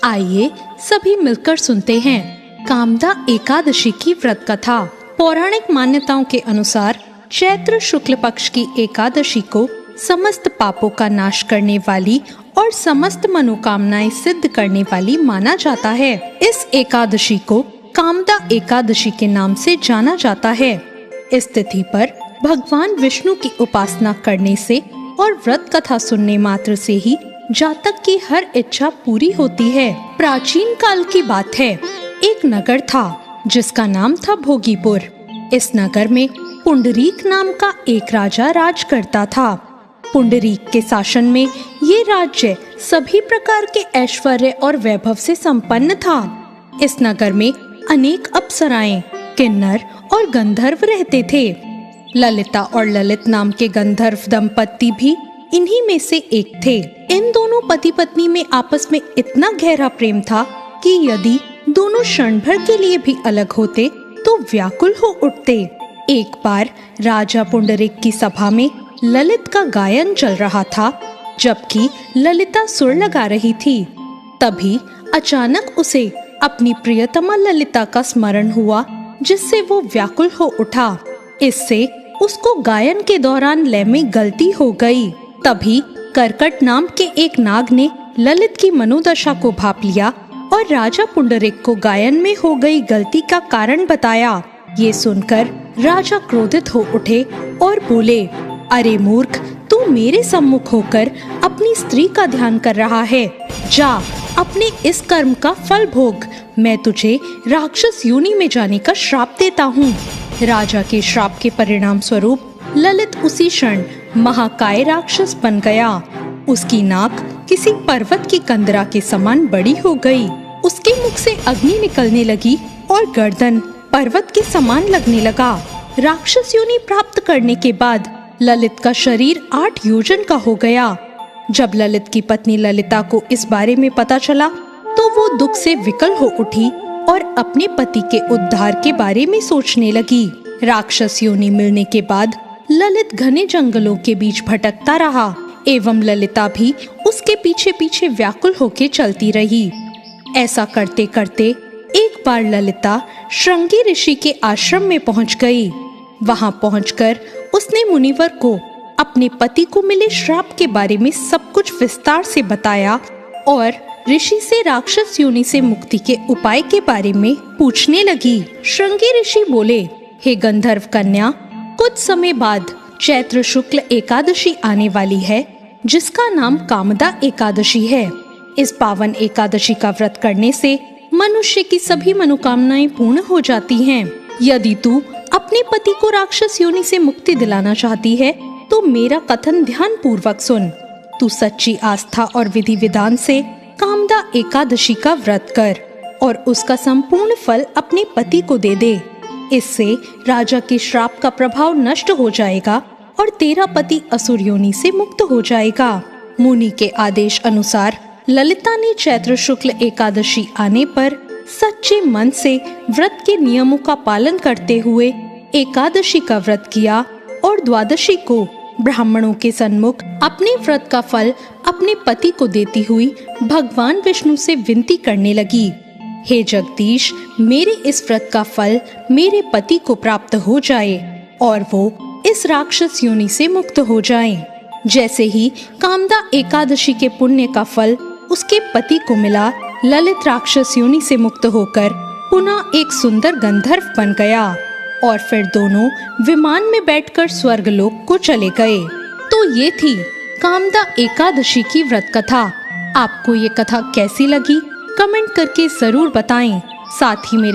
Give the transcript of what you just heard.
आइए सभी मिलकर सुनते हैं कामदा एकादशी की व्रत कथा। पौराणिक मान्यताओं के अनुसार चैत्र शुक्ल पक्ष की एकादशी को समस्त पापों का नाश करने वाली और समस्त मनोकामनाएं सिद्ध करने वाली माना जाता है। इस एकादशी को कामदा एकादशी के नाम से जाना जाता है। इस तिथि पर भगवान विष्णु की उपासना करने से और व्रत कथा सुनने मात्र से ही जातक की हर इच्छा पूरी होती है। प्राचीन काल की बात है, एक नगर था जिसका नाम था भोगीपुर। इस नगर में पुंडरीक नाम का एक राजा राज करता था। पुंडरीक के शासन में ये राज्य सभी प्रकार के ऐश्वर्य और वैभव से संपन्न था। इस नगर में अनेक अप्सराएं, किन्नर और गंधर्व रहते थे। ललिता और ललित नाम के गंधर्व दंपति भी इन्हीं में से एक थे। इन दोनों पति पत्नी में आपस में इतना गहरा प्रेम था कि यदि दोनों क्षण भर के लिए भी अलग होते तो व्याकुल हो उठते। एक बार राजा पुंडरीक की सभा में ललित का गायन चल रहा था, जबकि ललिता सुर लगा रही थी। तभी अचानक उसे अपनी प्रियतमा ललिता का स्मरण हुआ, जिससे वो व्याकुल हो उठा। इससे उसको गायन के दौरान लय में गलती हो गई। तभी करकट नाम के एक नाग ने ललित की मनोदशा को भांप लिया और राजा पुंडरीक को गायन में हो गई गलती का कारण बताया। ये सुनकर राजा क्रोधित हो उठे और बोले, अरे मूर्ख, तू मेरे सम्मुख होकर अपनी स्त्री का ध्यान कर रहा है। जा, अपने इस कर्म का फल भोग। मैं तुझे राक्षस योनि में जाने का श्राप देता हूँ। राजा के श्राप के परिणाम स्वरूप ललित उसी क्षण महाकाय राक्षस बन गया। उसकी नाक किसी पर्वत की कंदरा के समान बड़ी हो गई। उसके मुख से अग्नि निकलने लगी और गर्दन पर्वत के समान लगने लगा। राक्षस योनि प्राप्त करने के बाद ललित का शरीर 8 योजन का हो गया। जब ललित की पत्नी ललिता को इस बारे में पता चला तो वो दुख से विकल हो उठी और अपने पति के उद्धार के बारे में सोचने लगी। राक्षस योनि मिलने के बाद ललित घने जंगलों के बीच भटकता रहा एवं ललिता भी उसके पीछे पीछे व्याकुल होके चलती रही। ऐसा करते करते एक बार ललिता श्रृंगी ऋषि के आश्रम में पहुंच गई। वहां पहुंचकर उसने मुनिवर को अपने पति को मिले श्राप के बारे में सब कुछ विस्तार से बताया और ऋषि से राक्षस योनि से मुक्ति के उपाय के बारे में पूछने लगी। श्रृंगी ऋषि बोले, हे गंधर्व कन्या, कुछ समय बाद चैत्र शुक्ल एकादशी आने वाली है, जिसका नाम कामदा एकादशी है। इस पावन एकादशी का व्रत करने से मनुष्य की सभी मनोकामनाएं पूर्ण हो जाती हैं। यदि तू अपने पति को राक्षस योनि से मुक्ति दिलाना चाहती है तो मेरा कथन ध्यान पूर्वक सुन। तू सच्ची आस्था और विधि विधान से कामदा एकादशी का व्रत कर और उसका संपूर्ण फल अपने पति को दे दे। इससे राजा के श्राप का प्रभाव नष्ट हो जाएगा और तेरा पति असुर योनि से मुक्त हो जाएगा। मुनि के आदेश अनुसार ललिता ने चैत्र शुक्ल एकादशी आने पर सच्चे मन से व्रत के नियमों का पालन करते हुए एकादशी का व्रत किया और द्वादशी को ब्राह्मणों के सन्मुख अपने व्रत का फल अपने पति को देती हुई भगवान विष्णु से विनती करने लगी, हे जगदीश, मेरे इस व्रत का फल मेरे पति को प्राप्त हो जाए और वो इस राक्षस योनि से मुक्त हो जाएं। जैसे ही कामदा एकादशी के पुण्य का फल उसके पति को मिला, ललित राक्षस योनि से मुक्त होकर पुनः एक सुंदर गंधर्व बन गया और फिर दोनों विमान में बैठकर स्वर्गलोक को चले गए। तो ये थी कामदा एकादशी की व्रत कथा। आपको ये कथा कैसी लगी कमेंट करके जरूर बताएं। साथ ही मेरे